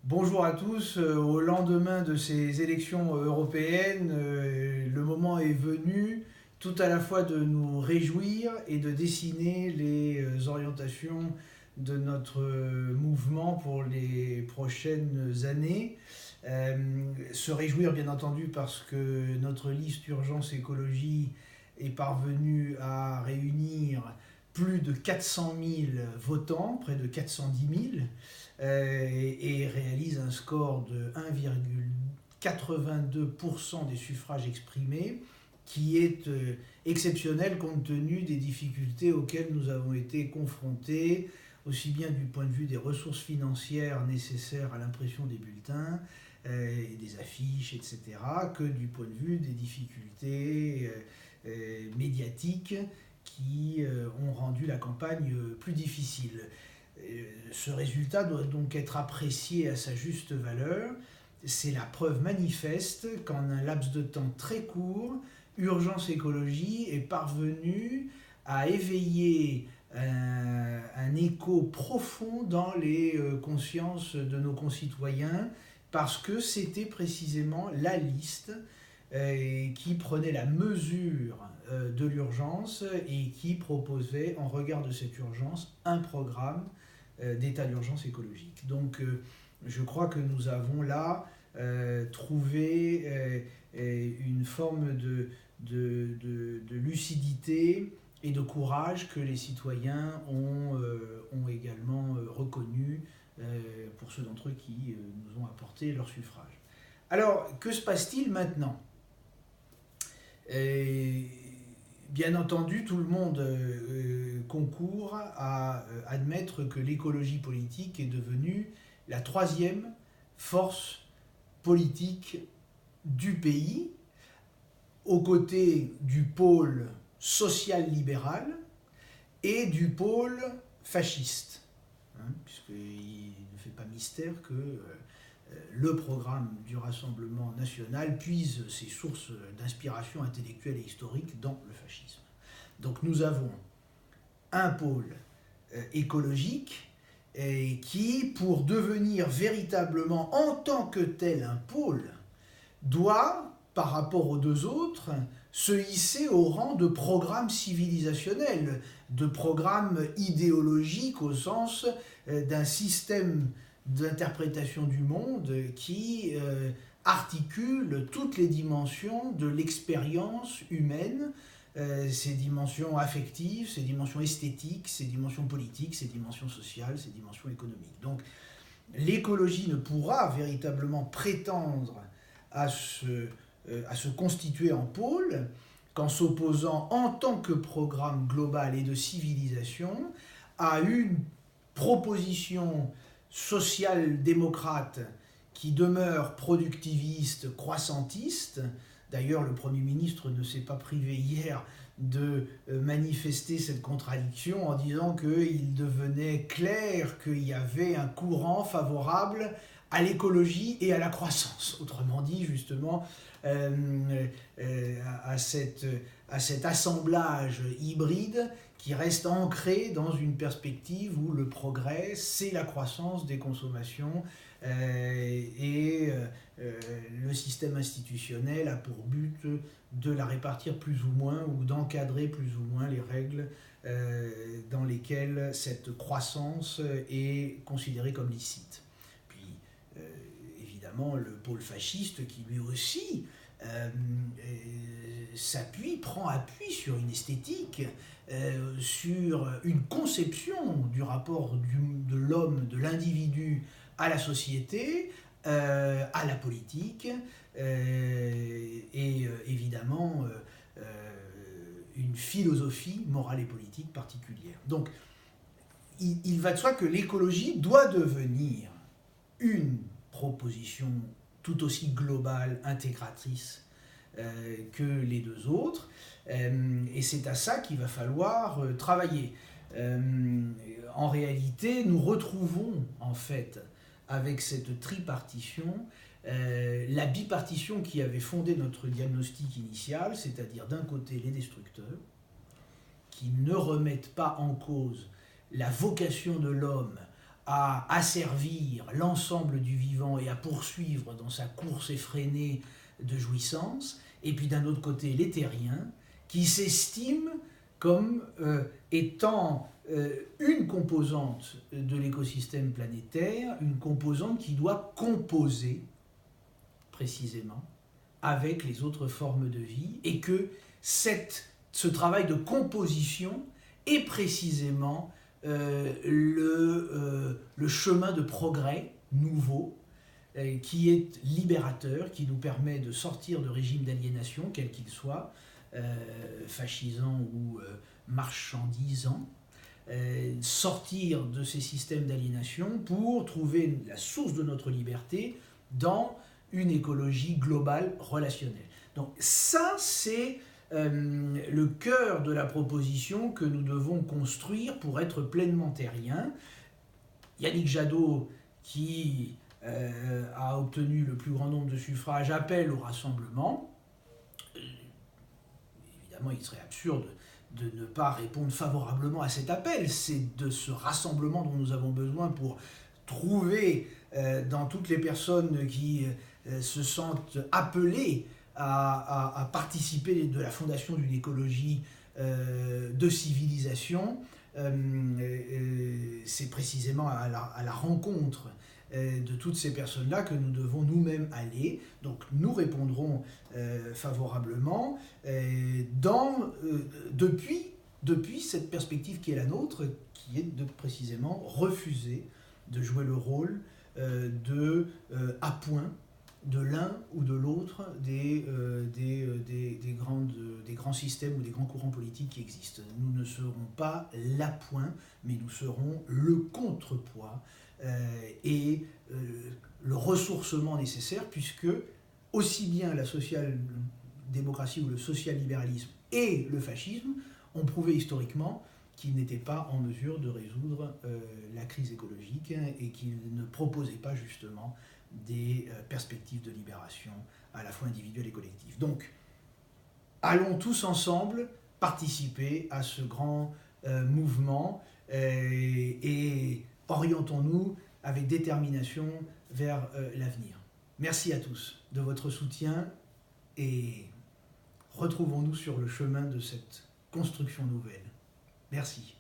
Bonjour à tous. Au lendemain de ces élections européennes, le moment est venu tout à la fois de nous réjouir et de dessiner les orientations de notre mouvement pour les prochaines années. Se réjouir bien entendu parce que notre liste Urgence Écologie est parvenue à réunir plus de 400 000 votants, près de 410 000, et réalise un score de 1,82% des suffrages exprimés, qui est exceptionnel compte tenu des difficultés auxquelles nous avons été confrontés, aussi bien du point de vue des ressources financières nécessaires à l'impression des bulletins, et des affiches, etc., que du point de vue des difficultés médiatiques qui ont rendu la campagne plus difficile. Ce résultat doit donc être apprécié à sa juste valeur. C'est la preuve manifeste qu'en un laps de temps très court, Urgence Écologie est parvenue à éveiller un écho profond dans les consciences de nos concitoyens, parce que c'était précisément la liste qui prenait la mesure de l'urgence et qui proposait, en regard de cette urgence, un programme d'état d'urgence écologique. Donc je crois que nous avons là trouvé une forme de lucidité et de courage que les citoyens ont également reconnu pour ceux d'entre eux qui nous ont apporté leur suffrage. Alors, que se passe-t-il maintenant ? Bien entendu, tout le monde concourt à admettre que l'écologie politique est devenue la troisième force politique du pays, aux côtés du pôle social-libéral et du pôle fasciste. Puisqu'il ne fait pas mystère que le programme du Rassemblement national puise ses sources d'inspiration intellectuelle et historique dans le fascisme. Donc nous avons un pôle écologique qui, pour devenir véritablement en tant que tel un pôle, doit, par rapport aux deux autres, se hisser au rang de programme civilisationnel, de programme idéologique au sens d'un système d'interprétation du monde qui articule toutes les dimensions de l'expérience humaine, ses dimensions affectives, ses dimensions esthétiques, ses dimensions politiques, ses dimensions sociales, ses dimensions économiques. Donc l'écologie ne pourra véritablement prétendre à se constituer en pôle qu'en s'opposant en tant que programme global et de civilisation à une proposition social-démocrate qui demeure productiviste, croissantiste. D'ailleurs, le Premier ministre ne s'est pas privé hier de manifester cette contradiction en disant qu'il devenait clair qu'il y avait un courant favorable à l'écologie et à la croissance. Autrement dit, justement, à cet assemblage hybride qui reste ancré dans une perspective où le progrès, c'est la croissance des consommations et le système institutionnel a pour but de la répartir plus ou moins ou d'encadrer plus ou moins les règles dans lesquelles cette croissance est considérée comme licite. Puis, évidemment, le pôle fasciste qui lui aussi prend appui sur une esthétique, sur une conception du rapport de l'homme, de l'individu à la société, à la politique, et évidemment une philosophie morale et politique particulière. Donc il va de soi que l'écologie doit devenir une proposition tout aussi globale, intégratrice que les deux autres, et c'est à ça qu'il va falloir travailler. En réalité, nous retrouvons en fait avec cette tripartition la bipartition qui avait fondé notre diagnostic initial, c'est-à-dire d'un côté les destructeurs, qui ne remettent pas en cause la vocation de l'homme à asservir l'ensemble du vivant et à poursuivre dans sa course effrénée de jouissance, et puis d'un autre côté les terriens, qui s'estiment comme étant une composante de l'écosystème planétaire, une composante qui doit composer précisément avec les autres formes de vie, et que ce travail de composition est précisément le chemin de progrès nouveau qui est libérateur, qui nous permet de sortir de régimes d'aliénation, quels qu'ils soient, fascisants ou marchandisants, sortir de ces systèmes d'aliénation pour trouver la source de notre liberté dans une écologie globale relationnelle. Donc ça, c'est le cœur de la proposition que nous devons construire pour être pleinement terriens. Yannick Jadot, qui a obtenu le plus grand nombre de suffrages, appelle au rassemblement. Évidemment, il serait absurde de ne pas répondre favorablement à cet appel. C'est de ce rassemblement dont nous avons besoin pour trouver dans toutes les personnes qui se sentent appelées à participer de la fondation d'une écologie de civilisation. C'est précisément à la rencontre de toutes ces personnes-là que nous devons nous-mêmes aller. Donc nous répondrons favorablement depuis cette perspective qui est la nôtre, qui est de précisément refuser de jouer le rôle d'appoint de l'un ou de l'autre des grands systèmes ou des grands courants politiques qui existent. Nous ne serons pas l'appoint, mais nous serons le contrepoids et le ressourcement nécessaire, puisque aussi bien la social-démocratie ou le social-libéralisme et le fascisme ont prouvé historiquement qu'ils n'étaient pas en mesure de résoudre la crise écologique et qu'ils ne proposaient pas justement des perspectives de libération à la fois individuelle et collective. Donc, allons tous ensemble participer à ce grand mouvement et orientons-nous avec détermination vers l'avenir. Merci à tous de votre soutien et retrouvons-nous sur le chemin de cette construction nouvelle. Merci.